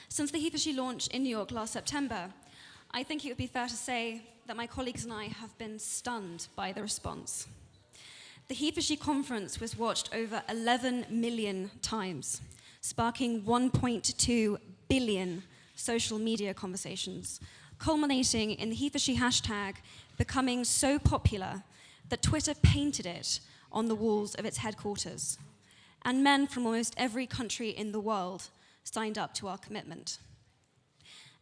Since the heforshe launch in New York last September, I think it would be fair to say that my colleagues and I have been stunned by the response. The heforshe conference was watched over 11 million times, sparking 1.2 billion social media conversations, culminating in the heforshe hashtag becoming so popular that Twitter painted it on the walls of its headquarters. And men from almost every country in the world signed up to our commitment.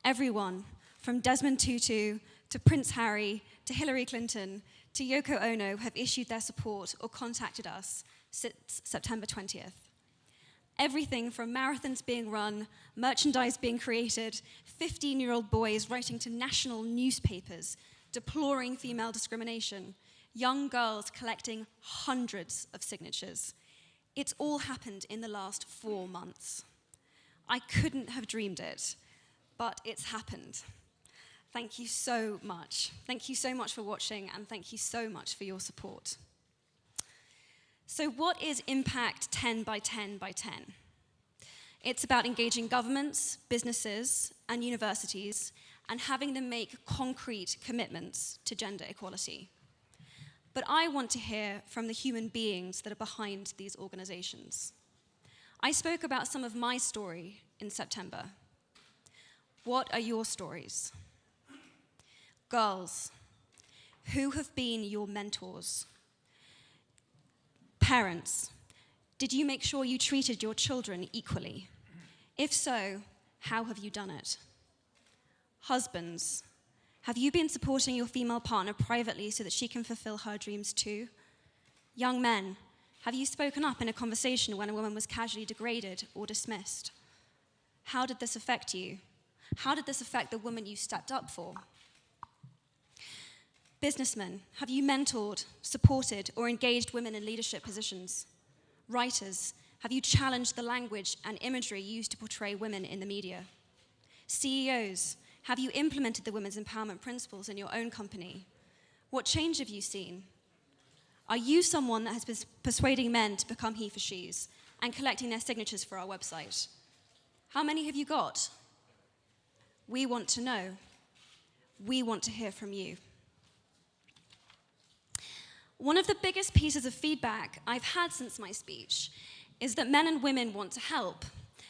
Everyone, from Desmond Tutu to Prince Harry to Hillary Clinton to Yoko Ono, have issued their support or contacted us since September 20th. Everything from marathons being run, merchandise being created, 15-year-old boys writing to national newspapers, deploring female discrimination, young girls collecting hundreds of signatures. It's all happened in the last 4 months. I couldn't have dreamed it, but it's happened. Thank you so much. Thank you so much for watching, and thank you so much for your support. So what is Impact 10 by 10 by 10? It's about engaging governments, businesses, and universities, and having them make concrete commitments to gender equality. But I want to hear from the human beings that are behind these organizations. I spoke about some of my story in September. What are your stories? Girls, who have been your mentors? Parents, did you make sure you treated your children equally? If so, how have you done it? Husbands, have you been supporting your female partner privately so that she can fulfill her dreams too? Young men, have you spoken up in a conversation when a woman was casually degraded or dismissed? How did this affect you? How did this affect the woman you stepped up for? Businessmen, have you mentored, supported, or engaged women in leadership positions? Writers, have you challenged the language and imagery used to portray women in the media? CEOs, have you implemented the women's empowerment principles in your own company? What change have you seen? Are you someone that has been persuading men to become he-for-shes and collecting their signatures for our website? How many have you got? We want to know. We want to hear from you. One of the biggest pieces of feedback I've had since my speech is that men and women want to help,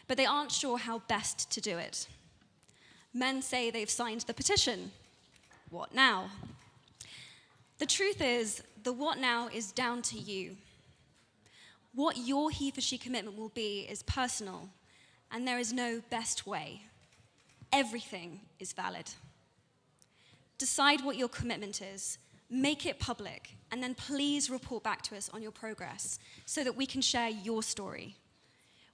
but they aren't sure how best to do it. Men say they've signed the petition. What now? The truth is, the what now is down to you. What your he-for-she commitment will be is personal, and there is no best way. Everything is valid. Decide what your commitment is, make it public, and then please report back to us on your progress so that we can share your story.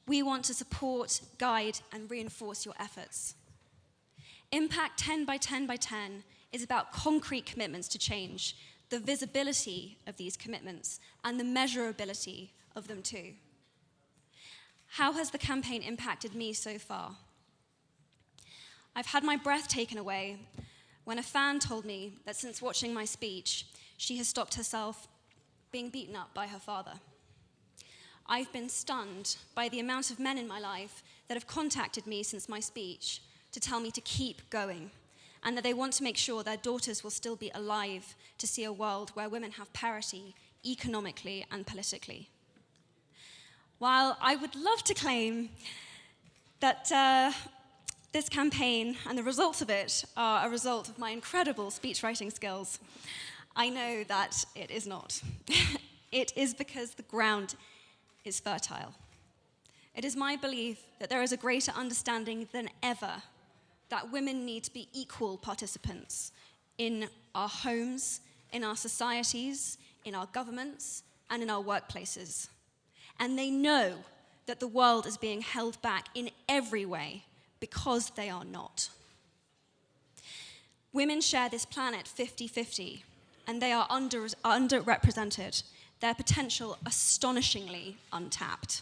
We want to support, guide, and reinforce your efforts. Impact 10 by 10 by 10 is about concrete commitments to change, the visibility of these commitments, and the measurability of them too. How has the campaign impacted me so far? I've had my breath taken away when a fan told me that since watching my speech, she has stopped herself being beaten up by her father. I've been stunned by the amount of men in my life that have contacted me since my speech to tell me to keep going, and that they want to make sure their daughters will still be alive to see a world where women have parity economically and politically. While I would love to claim that this campaign and the results of it are a result of my incredible speech writing skills, I know that it is not. It is because the ground is fertile. It is my belief that there is a greater understanding than ever that women need to be equal participants in our homes, in our societies, in our governments, and in our workplaces. And they know that the world is being held back in every way because they are not. Women share this planet 50-50, and they are underrepresented, their potential astonishingly untapped.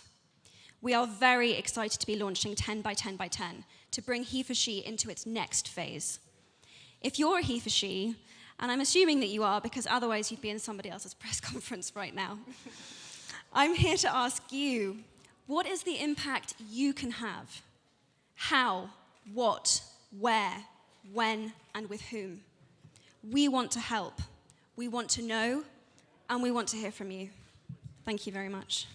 We are very excited to be launching 10 by 10 by 10 to bring he-for-she into its next phase. If you're a he-for-she, and I'm assuming that you are because otherwise you'd be in somebody else's press conference right now, I'm here to ask you, what is the impact you can have? How what, where, when, and with whom. We want to help. We want to know, and we want to hear from you. Thank you very much.